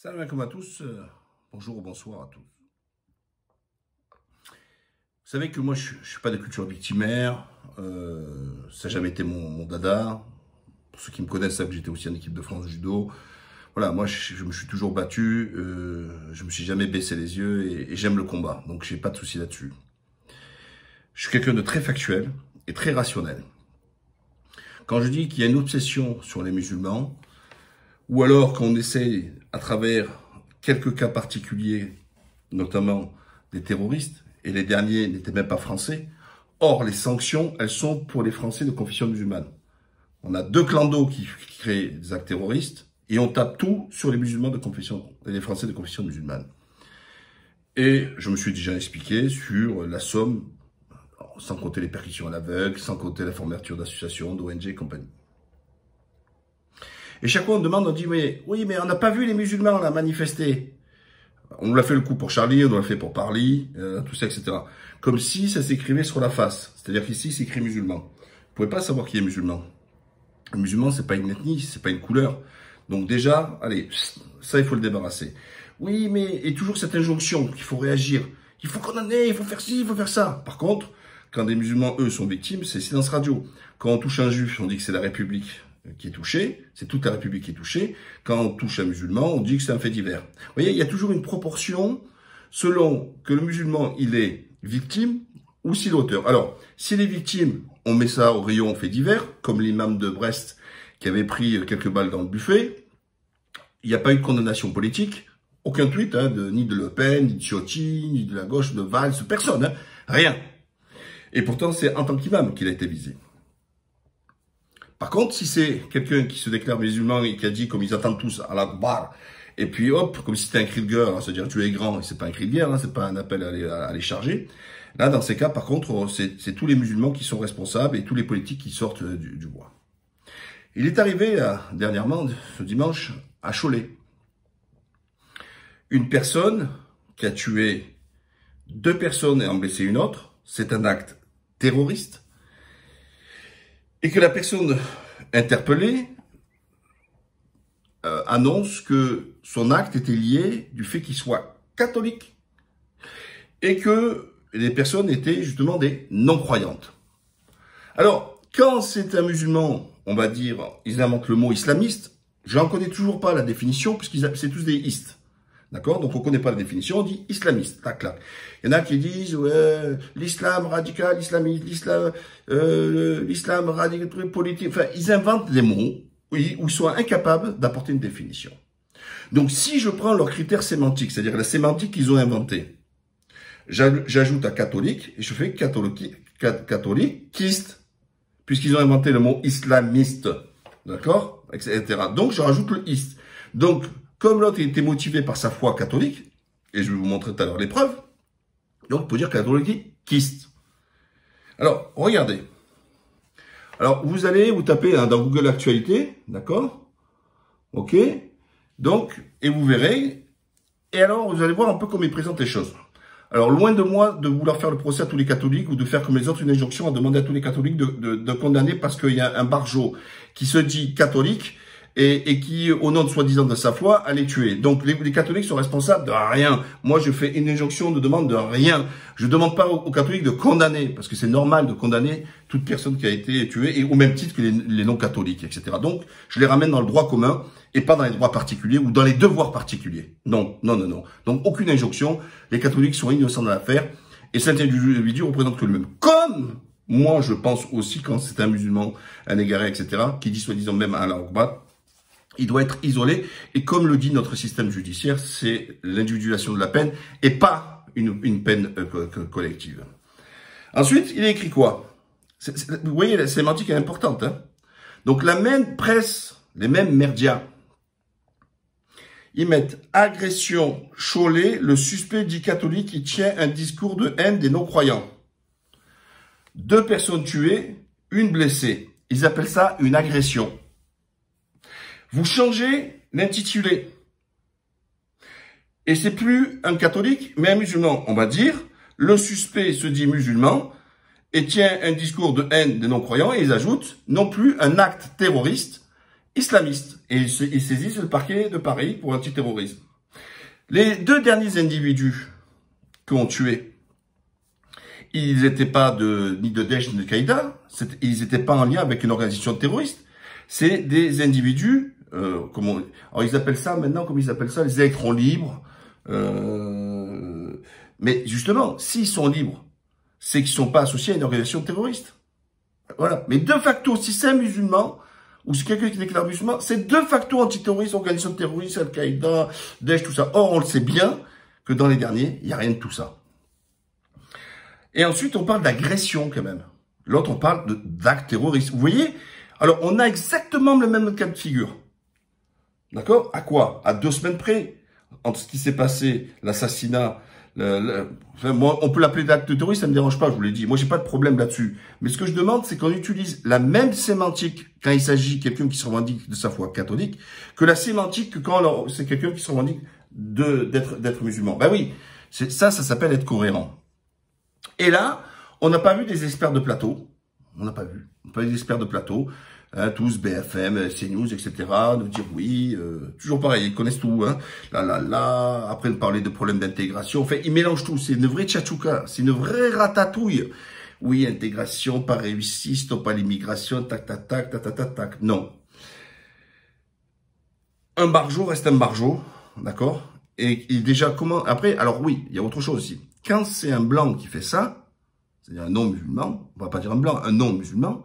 Salam alaikum à tous, bonjour ou bonsoir à tous. Vous savez que moi je ne suis pas de culture victimaire, ça n'a jamais été mon dada. Pour ceux qui me connaissent savent que j'étais aussi en équipe de France de judo. Voilà, moi je me suis toujours battu, je me suis jamais baissé les yeux et j'aime le combat, donc j'ai pas de souci là-dessus. Je suis quelqu'un de très factuel et très rationnel. Quand je dis qu'il y a une obsession sur les musulmans, ou alors qu'on essaye, à travers quelques cas particuliers, notamment des terroristes, et les derniers n'étaient même pas français. Or, les sanctions, elles sont pour les Français de confession musulmane. On a deux clans d'eau qui créent des actes terroristes, et on tape tout sur les musulmans de confession, les Français de confession musulmane. Et je me suis déjà expliqué sur la somme, sans compter les perquisitions à l'aveugle, sans compter la fermeture d'associations, d'ONG et compagnie. Et chaque fois, on demande, on dit, oui, mais on n'a pas vu les musulmans là manifester. On nous l'a fait le coup pour Charlie, on nous l'a fait pour Parly, tout ça, etc. Comme si ça s'écrivait sur la face. C'est-à-dire qu'ici, c'est écrit musulman. Vous pouvez pas savoir qui est musulman. Le musulman, c'est pas une ethnie, c'est pas une couleur. Donc déjà, allez, ça, il faut le débarrasser. Oui, mais, et toujours cette injonction qu'il faut réagir. Il faut condamner, il faut faire ci, il faut faire ça. Par contre, quand des musulmans, eux, sont victimes, c'est silence radio. Quand on touche un juif, on dit que c'est la République qui est touchée, c'est toute la République qui est touchée. Quand on touche un musulman, on dit que c'est un fait divers. Vous voyez, il y a toujours une proportion selon que le musulman, il est victime ou si l'auteur. Alors, s'il est victime, on met ça au rayon fait divers, comme l'imam de Brest qui avait pris quelques balles dans le buffet. Il n'y a pas eu de condamnation politique, aucun tweet, ni de Le Pen, ni de Ciotti, ni de la gauche, de Valls, personne, rien. Et pourtant, c'est en tant qu'imam qu'il a été visé. Par contre, si c'est quelqu'un qui se déclare musulman et qui a dit, comme ils attendent tous, à l'Akbar, et puis hop, comme si c'était un cri de guerre, c'est-à-dire tu es grand, et c'est pas un cri de guerre, c'est pas un appel à les charger. Là, dans ces cas, par contre, c'est tous les musulmans qui sont responsables et tous les politiques qui sortent du bois. Il est arrivé, dernièrement, ce dimanche, à Cholet. Une personne qui a tué 2 personnes et en blessé une autre, c'est un acte terroriste. Et que la personne interpellée annonce que son acte était lié du fait qu'il soit catholique et que les personnes étaient justement des non-croyantes. Alors, quand c'est un musulman, on va dire, ils inventent le mot islamiste, j'en connais toujours pas la définition puisque c'est tous des istes. D'accord? Donc, on connaît pas la définition, on dit islamiste. Tac, tac. Il y en a qui disent, ouais, l'islam radical, islamiste, l'islam radical politique. Enfin, ils inventent des mots, oui, où ils sont incapables d'apporter une définition. Donc, si je prends leurs critères sémantiques, c'est-à-dire la sémantique qu'ils ont inventée, j'ajoute à catholique, et je fais catholiquiste, puisqu'ils ont inventé le mot islamiste. D'accord? Etc. Donc, je rajoute le ist. Donc, comme l'autre était motivé par sa foi catholique, et je vais vous montrer tout à l'heure les preuves, donc on peut dire catholiquiste. Alors, regardez. Alors, vous allez vous taper dans Google Actualité, d'accord? Ok? Donc, et vous verrez, et alors vous allez voir un peu comment ils présentent les choses. Alors, loin de moi de vouloir faire le procès à tous les catholiques ou de faire comme les autres une injonction à demander à tous les catholiques de condamner parce qu'il y a un barjot qui se dit catholique, et qui, au nom de soi-disant de sa foi, allait tuer. Donc, les catholiques sont responsables de rien. Moi, je fais une injonction de demande de rien. Je demande pas aux catholiques de condamner, parce que c'est normal de condamner toute personne qui a été tuée, et au même titre que les non-catholiques, etc. Donc, je les ramène dans le droit commun, et pas dans les droits particuliers, ou dans les devoirs particuliers. Non, non, non, non. Donc, aucune injonction. Les catholiques sont innocents dans l'affaire, et certains individus représentent que le même. Comme, moi, je pense aussi, quand c'est un musulman, un égaré, etc., qui dit soi-disant même à Allah, il doit être isolé, et comme le dit notre système judiciaire, c'est l'individualisation de la peine, et pas une peine collective. Ensuite, il est écrit quoi? Vous voyez, la sémantique est importante. Donc la même presse, les mêmes médias, ils mettent agression Cholet, le suspect dit catholique qui tient un discours de haine des non-croyants. 2 personnes tuées, 1 blessée. Ils appellent ça une agression. Vous changez l'intitulé. Et c'est plus un catholique, mais un musulman. On va dire, le suspect se dit musulman et tient un discours de haine des non-croyants et ils ajoutent non plus un acte terroriste islamiste. Et ils saisissent le parquet de Paris pour antiterrorisme. Les 2 derniers individus qu'on tué, ils n'étaient pas ni de Daesh ni de Qaïda, ils n'étaient pas en lien avec une organisation terroriste. C'est des individus, alors ils appellent ça maintenant, comme ils appellent ça, les électrons libres. Mais justement, s'ils sont libres, c'est qu'ils ne sont pas associés à une organisation terroriste. Voilà. Mais de facto, si c'est un musulman, ou c'est quelqu'un qui déclare musulman, c'est de facto antiterroriste, organisation terroriste, Al-Qaïda, Daesh, tout ça. Or, on le sait bien que dans les derniers, il n'y a rien de tout ça. Et ensuite, on parle d'agression quand même. L'autre, on parle d'actes terroristes. Vous voyez? Alors, on a exactement le même cas de figure. D'accord? À quoi? À 2 semaines près. Entre ce qui s'est passé, l'assassinat, enfin, moi, on peut l'appeler d'acte terroriste, ça me dérange pas, je vous l'ai dit. Moi, j'ai pas de problème là-dessus. Mais ce que je demande, c'est qu'on utilise la même sémantique quand il s'agit de quelqu'un qui se revendique de sa foi catholique, que la sémantique que quand c'est quelqu'un qui se revendique d'être musulman. Ben oui, ça s'appelle être cohérent. Et là, on n'a pas vu des experts de plateau. On n'a pas vu. On n'a pas vu des experts de plateau. Hein, tous, BFM, CNews, etc. Nous dire oui, toujours pareil, ils connaissent tout. Hein. Après, nous parler de problèmes d'intégration. Enfin, ils mélangent tout. C'est une vraie tchatchouka. C'est une vraie ratatouille. Oui, intégration, pas réussi, stop à l'immigration, tac, tac, tac, tac, tac, tac, tac. Non. Un barjo reste un barjo. D'accord? Et déjà, comment... Après, alors oui, il y a autre chose aussi. Quand c'est un blanc qui fait ça, c'est-à-dire un non-musulman, on va pas dire un blanc, un non-musulman,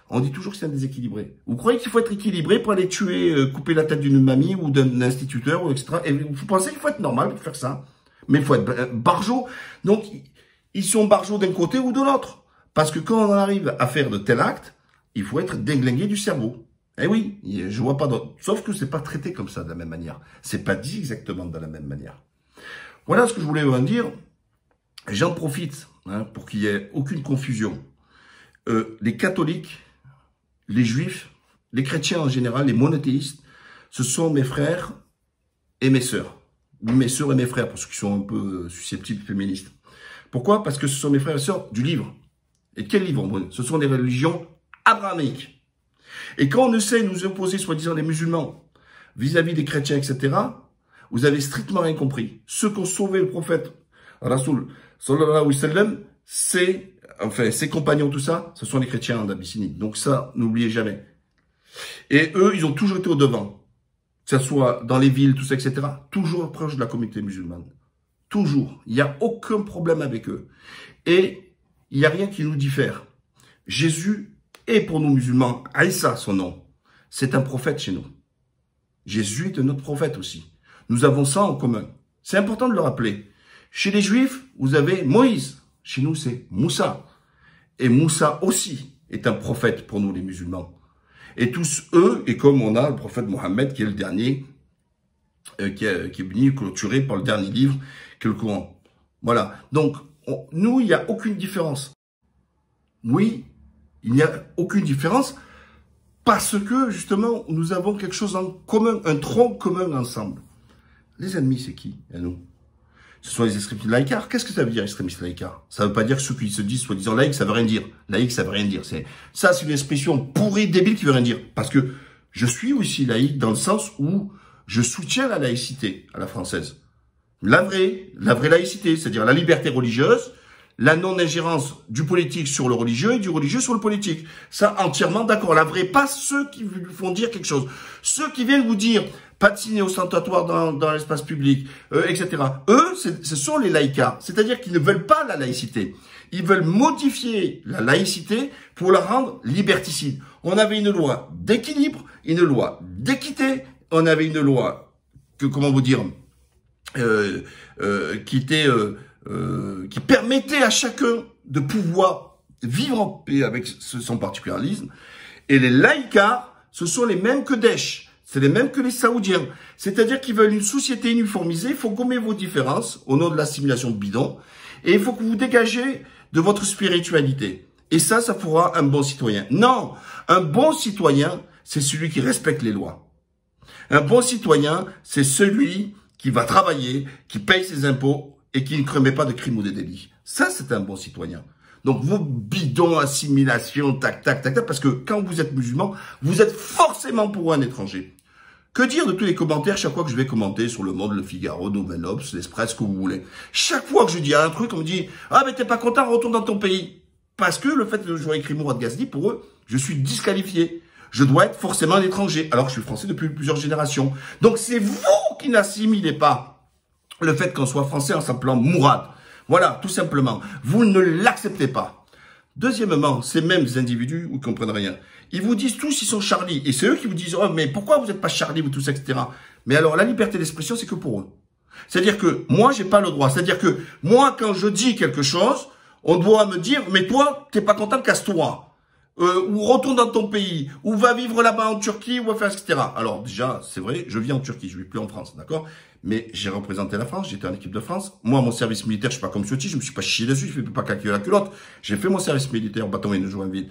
on dit toujours que c'est un déséquilibré. Vous croyez qu'il faut être équilibré pour aller tuer, couper la tête d'une mamie ou d'un instituteur, ou etc. Et vous pensez qu'il faut être normal pour faire ça. Mais il faut être barjo. Donc, ils sont barjo d'un côté ou de l'autre. Parce que quand on arrive à faire de tels actes, il faut être déglingué du cerveau. Eh oui, je vois pas d'autre. Sauf que c'est pas traité comme ça de la même manière. C'est pas dit exactement de la même manière. Voilà ce que je voulais vous dire. J'en profite pour qu'il y ait aucune confusion. Les catholiques, les juifs, les chrétiens en général, les monothéistes, ce sont mes frères et mes sœurs. Mes sœurs et mes frères, pour ceux qui sont un peu susceptibles féministes. Pourquoi? Parce que ce sont mes frères et sœurs du livre. Et quel livre? Ce sont les religions abrahamiques. Et quand on essaie de nous opposer, soi-disant, les musulmans, vis-à-vis des chrétiens, etc., vous avez strictement rien compris. Ceux qui ont sauvé le prophète, Rasoul, sallallahu alayhi wa sallam, ses compagnons, tout ça, ce sont les chrétiens d'Abyssinie. Donc ça, n'oubliez jamais. Et eux, ils ont toujours été au devant. Que ce soit dans les villes, tout ça, etc. Toujours proche de la communauté musulmane. Toujours. Il n'y a aucun problème avec eux. Et il n'y a rien qui nous diffère. Jésus est pour nous musulmans, Aïssa, son nom. C'est un prophète chez nous. Jésus est notre prophète aussi. Nous avons ça en commun. C'est important de le rappeler. Chez les juifs, vous avez Moïse. Chez nous, c'est Moussa. Et Moussa aussi est un prophète pour nous, les musulmans. Et tous eux, et comme on a le prophète Mohammed, qui est le dernier, qui est venu clôturer par le dernier livre, qui est le Coran. Voilà. Donc, nous, il n'y a aucune différence. Oui, il n'y a aucune différence parce que, justement, nous avons quelque chose en commun, un tronc commun ensemble. Les ennemis, c'est qui, à nous? Ce sont les extrémistes laïcards. Qu'est-ce que ça veut dire, extrémistes laïcards? Ça veut pas dire que ceux qui se disent, soi-disant laïcs, ça veut rien dire. Laïc, ça veut rien dire. C'est une expression pourrie, débile, qui veut rien dire. Parce que je suis aussi laïque dans le sens où je soutiens la laïcité à la française. La vraie laïcité, c'est-à-dire la liberté religieuse, la non-ingérence du politique sur le religieux et du religieux sur le politique. Ça, entièrement d'accord. La vraie, pas ceux qui vous font dire quelque chose. Ceux qui viennent vous dire, pas de signer ostentatoire dans l'espace public, etc. Eux, ce sont les laïcards. C'est-à-dire qu'ils ne veulent pas la laïcité. Ils veulent modifier la laïcité pour la rendre liberticide. On avait une loi d'équilibre, une loi d'équité, on avait une loi que, comment vous dire, qui permettait à chacun de pouvoir vivre en paix avec son particularisme. Et les laïcards, ce sont les mêmes que Daesh. C'est les mêmes que les Saoudiens. C'est-à-dire qu'ils veulent une société uniformisée. Il faut gommer vos différences au nom de l'assimilation de bidon. Et il faut que vous dégagez de votre spiritualité. Et ça fera un bon citoyen. Non, un bon citoyen, c'est celui qui respecte les lois. Un bon citoyen, c'est celui qui va travailler, qui paye ses impôts et qui ne commet pas de crimes ou de délits. Ça, c'est un bon citoyen. Donc, vos bidons, assimilation, tac, tac, tac, tac, parce que quand vous êtes musulman, vous êtes forcément pour un étranger. Que dire de tous les commentaires chaque fois que je vais commenter sur Le Monde, Le Figaro, Nouvel Obs, l'Express, ce que vous voulez. Chaque fois que je dis un truc, on me dit « Ah, mais t'es pas content, retourne dans ton pays ». Parce que le fait que je vois écrit Mourad Ghazli, pour eux, je suis disqualifié. Je dois être forcément un étranger, alors que je suis français depuis plusieurs générations. Donc c'est vous qui n'assimilez pas le fait qu'on soit français en s'appelant Mourad. Voilà, tout simplement. Vous ne l'acceptez pas. Deuxièmement, ces mêmes individus, ils ne comprennent rien. Ils vous disent tous, ils sont Charlie. Et c'est eux qui vous disent, oh, mais pourquoi vous n'êtes pas Charlie, vous tous, etc. Mais alors, la liberté d'expression, c'est que pour eux. C'est-à-dire que moi, j'ai pas le droit. C'est-à-dire que moi, quand je dis quelque chose, on doit me dire, mais toi, t'es pas content, casse-toi. Ou retourne dans ton pays, ou va vivre là-bas en Turquie, ou va faire, etc. Alors déjà, c'est vrai, je vis en Turquie, je vis plus en France, d'accord? Mais j'ai représenté la France, j'étais en équipe de France. Moi, mon service militaire, je suis pas comme Ciotti, je me suis pas chié dessus, je ne fais pas calculer la culotte. J'ai fait mon service militaire au bâton et de Joinville.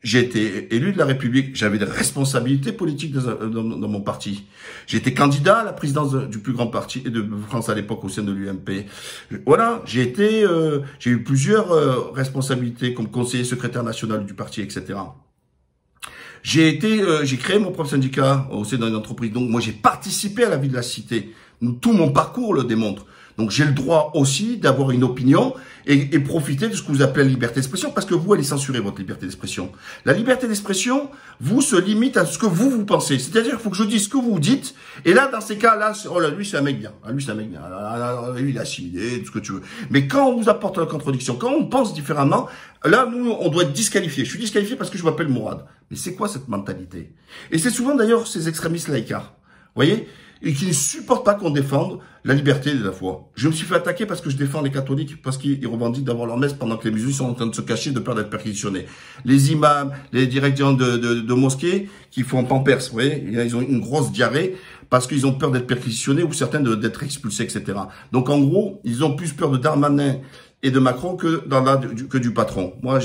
J'ai été élu de la République, j'avais des responsabilités politiques dans mon parti. J'ai été candidat à la présidence du plus grand parti de France à l'époque au sein de l'UMP. Voilà, j'ai eu plusieurs responsabilités comme conseiller secrétaire national du parti, etc. J'ai créé mon propre syndicat au sein d'une entreprise. Donc moi j'ai participé à la vie de la cité. Tout mon parcours le démontre. Donc j'ai le droit aussi d'avoir une opinion et profiter de ce que vous appelez la liberté d'expression, parce que vous, elle est censurée, votre liberté d'expression. La liberté d'expression, vous, se limite à ce que vous pensez. C'est-à-dire qu'il faut que je dise ce que vous dites, et là, dans ces cas-là, oh là, lui, c'est un mec bien. Lui, c'est un mec bien. Lui, il est assimilé, tout ce que tu veux. Mais quand on vous apporte la contradiction, quand on pense différemment, là, nous, on doit être disqualifié. Je suis disqualifié parce que je m'appelle Mourad. Mais c'est quoi cette mentalité? Et c'est souvent, d'ailleurs, ces extrémistes laïcards. Vous voyez? Et qui ne supportent pas qu'on défende la liberté de la foi. Je me suis fait attaquer parce que je défends les catholiques, parce qu'ils revendiquent d'avoir leur messe pendant que les musulmans sont en train de se cacher de peur d'être perquisitionnés. Les imams, les directeurs de mosquées qui font pampers, vous voyez, ils ont une grosse diarrhée parce qu'ils ont peur d'être perquisitionnés ou certains d'être expulsés, etc. Donc en gros, ils ont plus peur de Darmanin et de Macron que du patron. Moi,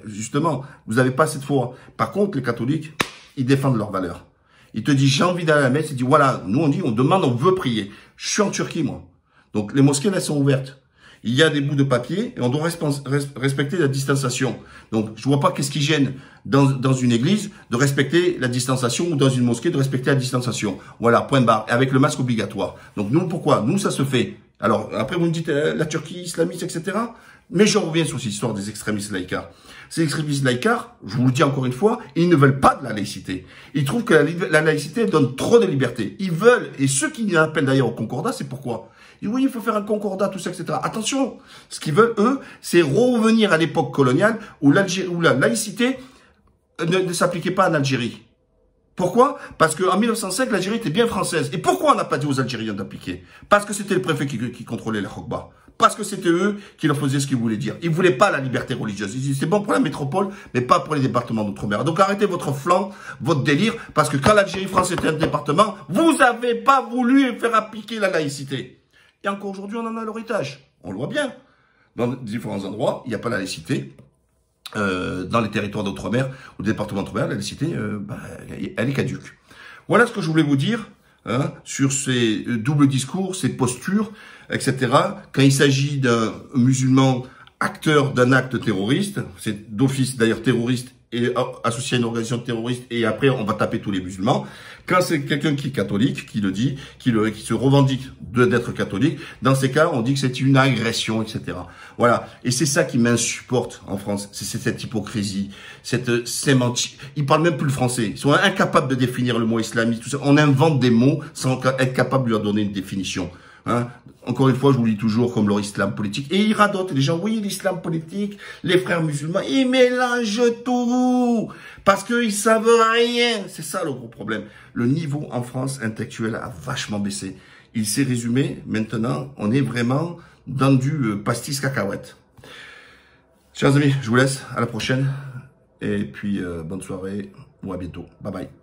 justement, vous n'avez pas cette foi. Par contre, les catholiques, ils défendent leurs valeurs. Il te dit, j'ai envie d'aller à la messe. Il dit, voilà, nous on demande, on veut prier. Je suis en Turquie, moi. Donc les mosquées, là, sont ouvertes. Il y a des bouts de papier et on doit respecter la distanciation. Donc je vois pas qu'est-ce qui gêne dans une église de respecter la distanciation ou dans une mosquée de respecter la distanciation. Voilà, point barre. Avec le masque obligatoire. Donc nous, pourquoi? Nous, ça se fait. Alors après, vous me dites la Turquie islamiste, etc. Mais je reviens sur cette histoire des extrémistes laïcards. Ces extrémistes laïcards, je vous le dis encore une fois, ils ne veulent pas de la laïcité. Ils trouvent que la laïcité donne trop de liberté. Ils veulent, et ceux qui appellent d'ailleurs au concordat, c'est pourquoi? Ils disent oui, il faut faire un concordat, tout ça, etc. Attention, ce qu'ils veulent, eux, c'est revenir à l'époque coloniale où la laïcité ne s'appliquait pas en Algérie. Pourquoi? Parce qu'en 1905, l'Algérie était bien française. Et pourquoi on n'a pas dit aux Algériens d'appliquer? Parce que c'était le préfet qui contrôlait la Khokba. Parce que c'était eux qui leur faisaient ce qu'ils voulaient dire. Ils ne voulaient pas la liberté religieuse. Ils disaient c'est bon pour la métropole, mais pas pour les départements d'outre-mer. Donc arrêtez votre flanc, votre délire, parce que quand l'Algérie française était un département, vous n'avez pas voulu faire appliquer la laïcité. Et encore aujourd'hui, on en a l'héritage. On le voit bien. Dans différents endroits, il n'y a pas la laïcité. Dans les territoires d'outre-mer, ou départements d'outre-mer, la laïcité, elle est caduque. Voilà ce que je voulais vous dire sur ces doubles discours, ces postures, etc. Quand il s'agit d'un musulman acteur d'un acte terroriste, c'est d'office d'ailleurs terroriste et associé à une organisation terroriste, et après on va taper tous les musulmans. Quand c'est quelqu'un qui est catholique, qui le dit, qui se revendique d'être catholique, dans ces cas, on dit que c'est une agression, etc. Voilà. Et c'est ça qui m'insupporte en France. C'est cette hypocrisie, cette sémantique. Ils parlent même plus le français. Ils sont incapables de définir le mot islamiste, tout ça. On invente des mots sans être capable de leur donner une définition. Encore une fois, je vous lis toujours comme leur islam politique. Et ils radotent les gens, oui, l'islam politique, les frères musulmans, ils mélangent tout. Parce qu'ils savent rien. C'est ça le gros problème. Le niveau en France intellectuel a vachement baissé. Il s'est résumé, maintenant, on est vraiment dans du pastis cacahuète. Chers amis, je vous laisse, à la prochaine. Et puis, bonne soirée, ou à bientôt. Bye bye.